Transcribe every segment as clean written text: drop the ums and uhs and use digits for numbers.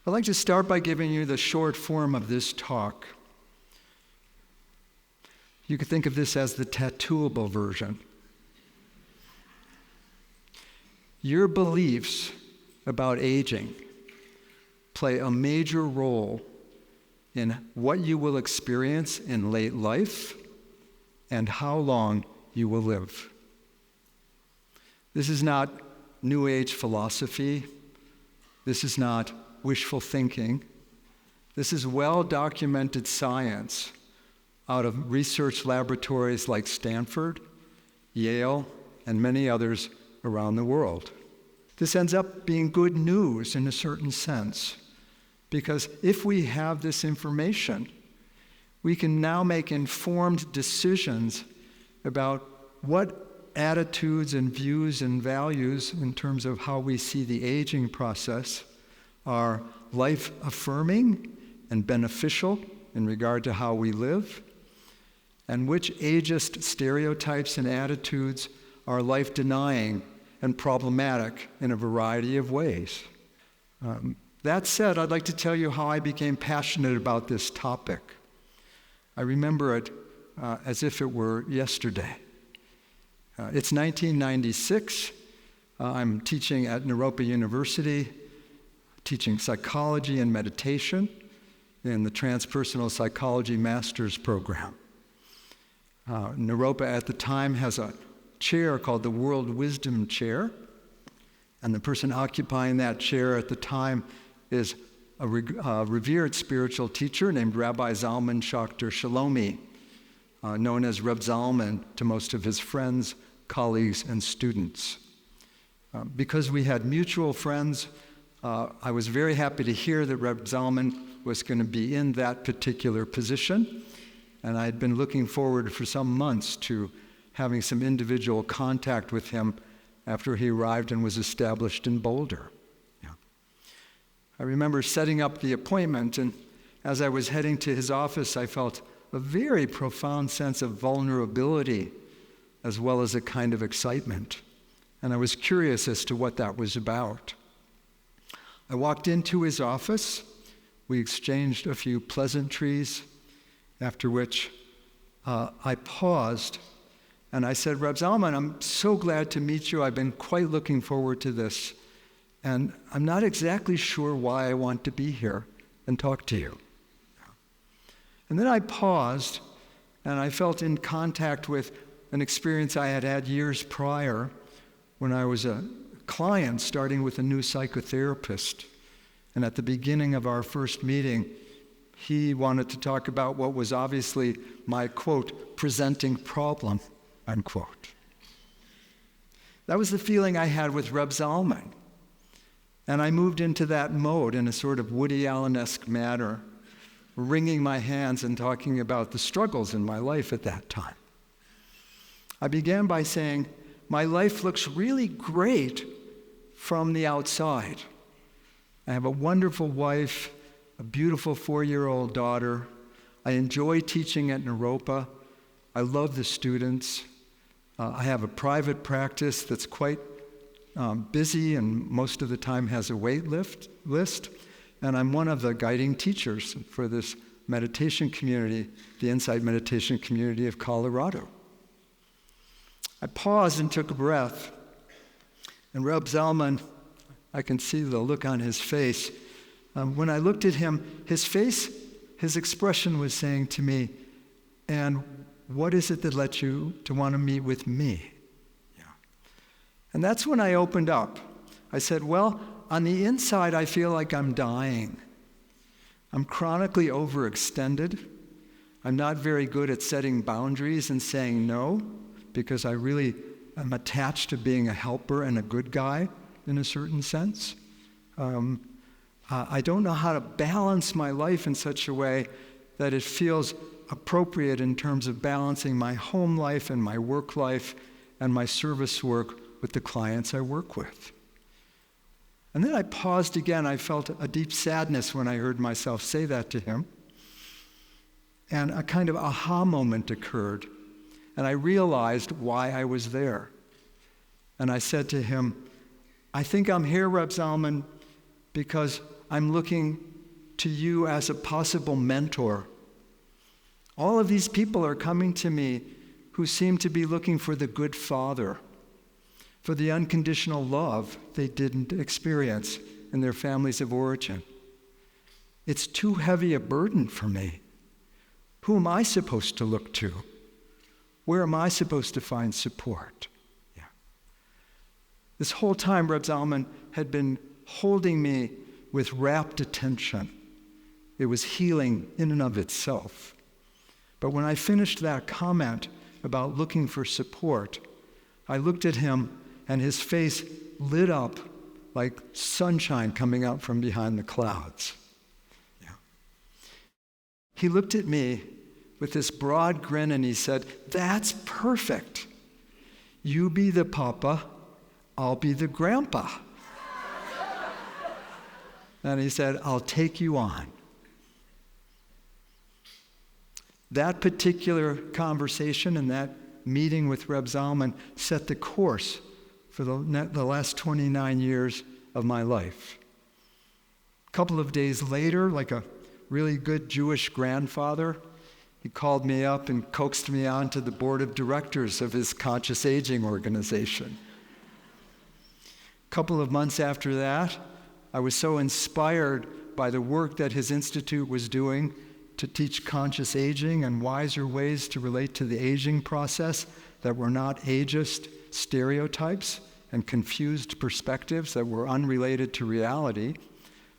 I'd like to start by giving you the short form of this talk. You could think of this as the tattooable version. Your beliefs about aging play a major role in what you will experience in late life and how long you will live. This is not New Age philosophy. This is not wishful thinking. This is well-documented science out of research laboratories like Stanford, Yale, and many others around the world. This ends up being good news in a certain sense, because if we have this information, we can now make informed decisions about what attitudes and views and values in terms of how we see the aging process are life-affirming and beneficial in regard to how we live, and which ageist stereotypes and attitudes are life-denying and problematic in a variety of ways. That said, I'd like to tell you how I became passionate about this topic. I remember it as if it were yesterday. It's 1996. I'm teaching at Naropa University, teaching psychology and meditation in the Transpersonal Psychology Master's Program. Naropa at the time has a chair called the World Wisdom Chair, and the person occupying that chair at the time is a revered spiritual teacher named Rabbi Zalman Schachter Shalomi, known as Reb Zalman to most of his friends, colleagues, and students. Because we had mutual friends, I was very happy to hear that Reb Zalman was going to be in that particular position, and I had been looking forward for some months to having some individual contact with him after he arrived and was established in Boulder. I remember setting up the appointment, and as I was heading to his office, I felt a very profound sense of vulnerability as well as a kind of excitement. And I was curious as to what that was about. I walked into his office. We exchanged a few pleasantries, after which I paused and I said, Reb Zalman, I'm so glad to meet you. I've been quite looking forward to this. And I'm not exactly sure why I want to be here and talk to you. And then I paused, and I felt in contact with an experience I had had years prior when I was a client starting with a new psychotherapist. And at the beginning of our first meeting, he wanted to talk about what was obviously my, quote, presenting problem, unquote. That was the feeling I had with Reb Zalman. And I moved into that mode in a sort of Woody Allen-esque manner, wringing my hands and talking about the struggles in my life at that time. I began by saying, my life looks really great from the outside. I have a wonderful wife, a beautiful 4-year-old daughter. I enjoy teaching at Naropa. I love the students. I have a private practice that's quite busy and most of the time has a wait list. And I'm one of the guiding teachers for this meditation community, the Insight Meditation Community of Colorado. I paused and took a breath. And Reb Zalman, I can see the look on his face. When I looked at him, his expression was saying to me, and what is it that led you to want to meet with me? Yeah. And that's when I opened up. I said, well, on the inside, I feel like I'm dying. I'm chronically overextended. I'm not very good at setting boundaries and saying no, because I really am attached to being a helper and a good guy in a certain sense. I don't know how to balance my life in such a way that it feels appropriate in terms of balancing my home life and my work life and my service work with the clients I work with. And then I paused again. I felt a deep sadness when I heard myself say that to him. And a kind of aha moment occurred. And I realized why I was there. And I said to him, I think I'm here, Reb Zalman, because I'm looking to you as a possible mentor. All of these people are coming to me who seem to be looking for the good father, for the unconditional love they didn't experience in their families of origin. It's too heavy a burden for me. Who am I supposed to look to? Where am I supposed to find support? Yeah. This whole time, Reb Zalman had been holding me with rapt attention. It was healing in and of itself. But when I finished that comment about looking for support, I looked at him and his face lit up like sunshine coming out from behind the clouds. Yeah. He looked at me with this broad grin and he said, "That's perfect. You be the papa, I'll be the grandpa." And he said, "I'll take you on." That particular conversation and that meeting with Reb Zalman set the course for the last 29 years of my life. A couple of days later, like a really good Jewish grandfather, he called me up and coaxed me onto the board of directors of his conscious aging organization. A couple of months after that, I was so inspired by the work that his institute was doing to teach conscious aging and wiser ways to relate to the aging process that were not ageist stereotypes and confused perspectives that were unrelated to reality.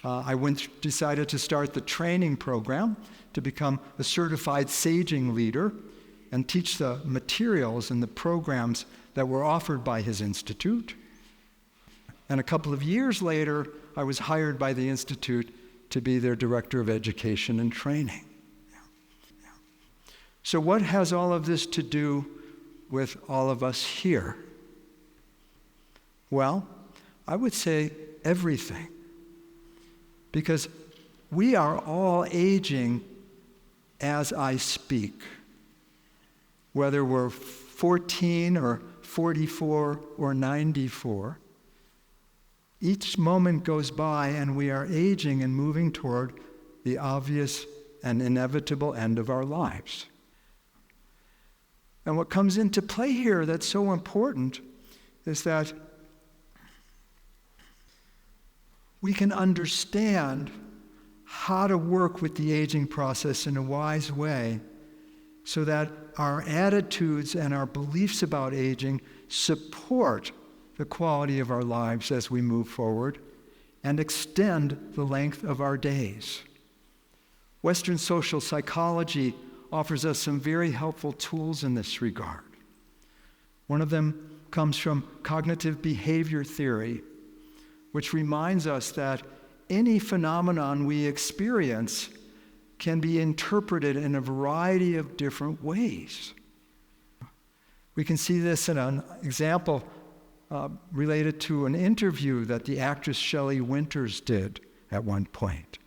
I decided to start the training program to become a certified saging leader and teach the materials and the programs that were offered by his institute. And a couple of years later, I was hired by the institute to be their director of education and training. Yeah. So what has all of this to do with all of us here? Well, I would say everything. Because we are all aging as I speak. Whether we're 14 or 44 or 94, each moment goes by and we are aging and moving toward the obvious and inevitable end of our lives. And what comes into play here that's so important is that we can understand how to work with the aging process in a wise way so that our attitudes and our beliefs about aging support the quality of our lives as we move forward and extend the length of our days. Western social psychology offers us some very helpful tools in this regard. One of them comes from cognitive behavior theory, which reminds us that any phenomenon we experience can be interpreted in a variety of different ways. We can see this in an example related to an interview that the actress Shelley Winters did at one point.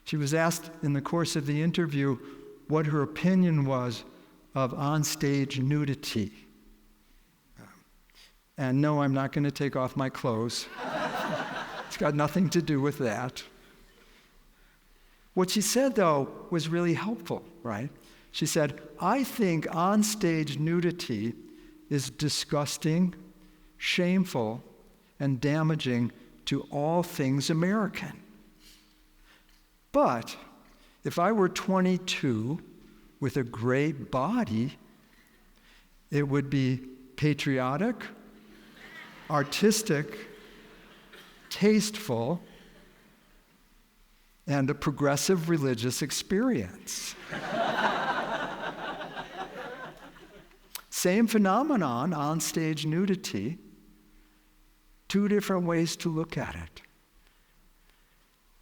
She was asked in the course of the interview what her opinion was of onstage nudity. And no, I'm not going to take off my clothes. It's got nothing to do with that. What she said, though, was really helpful, right? She said, "I think onstage nudity is disgusting, shameful, and damaging to all things American. But if I were 22 with a great body, it would be patriotic, artistic, tasteful, and a progressive religious experience." Same phenomenon, onstage nudity, two different ways to look at it.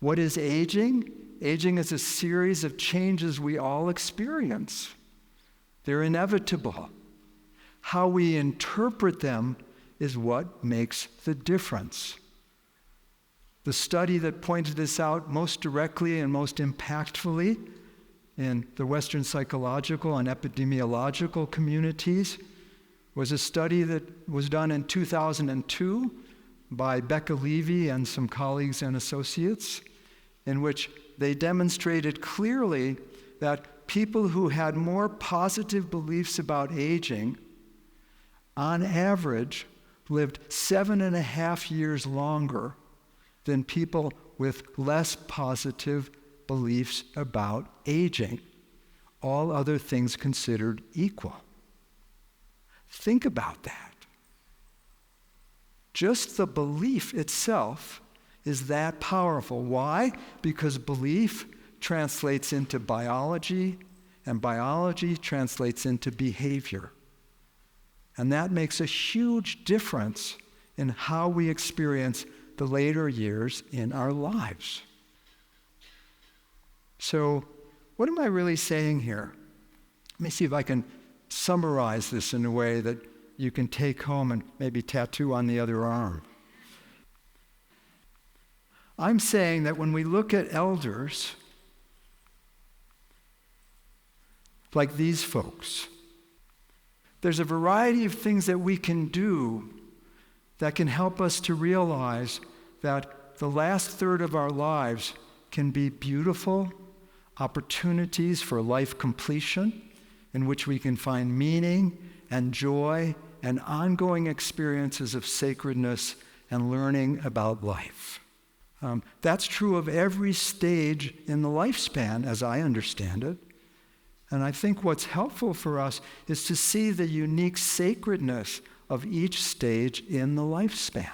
What is aging? Aging is a series of changes we all experience. They're inevitable. How we interpret them is what makes the difference. The study that pointed this out most directly and most impactfully in the Western psychological and epidemiological communities was a study that was done in 2002 by Becca Levy and some colleagues and associates, in which they demonstrated clearly that people who had more positive beliefs about aging, on average, lived 7.5 years longer than people with less positive beliefs about aging, all other things considered equal. Think about that. Just the belief itself is that powerful. Why? Because belief translates into biology, and biology translates into behavior. And that makes a huge difference in how we experience the later years in our lives. So, what am I really saying here? Let me see if I can summarize this in a way that you can take home and maybe tattoo on the other arm. I'm saying that when we look at elders, like these folks, there's a variety of things that we can do that can help us to realize that the last third of our lives can be beautiful opportunities for life completion, in which we can find meaning and joy and ongoing experiences of sacredness and learning about life. That's true of every stage in the lifespan, as I understand it. And I think what's helpful for us is to see the unique sacredness of each stage in the lifespan.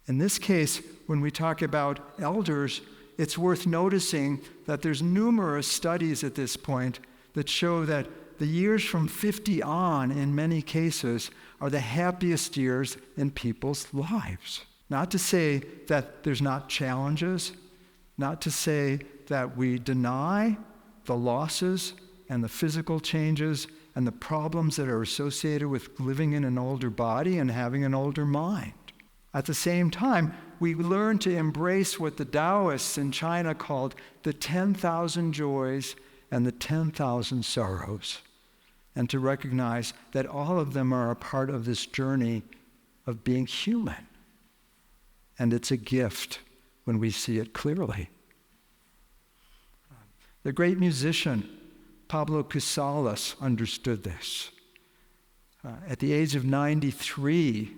In this case, when we talk about elders, it's worth noticing that there's numerous studies at this point that show that the years from 50 on, in many cases, are the happiest years in people's lives. Not to say that there's not challenges, not to say that we deny the losses and the physical changes and the problems that are associated with living in an older body and having an older mind. At the same time, we learn to embrace what the Taoists in China called the 10,000 joys and the 10,000 sorrows, and to recognize that all of them are a part of this journey of being human. And it's a gift when we see it clearly. The great musician Pablo Casals understood this. At the age of 93,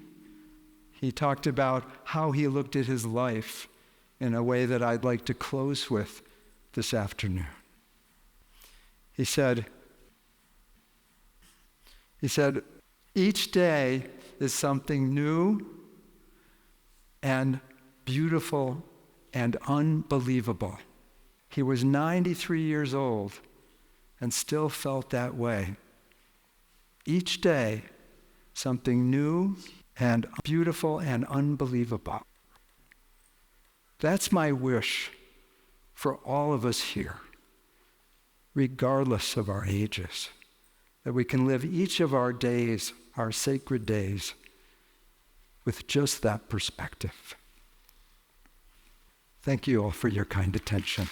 he talked about how he looked at his life in a way that I'd like to close with this afternoon. He said, each day is something new and beautiful and unbelievable. He was 93 years old and still felt that way. Each day, something new and beautiful and unbelievable. That's my wish for all of us here, regardless of our ages, that we can live each of our days, our sacred days, with just that perspective. Thank you all for your kind attention.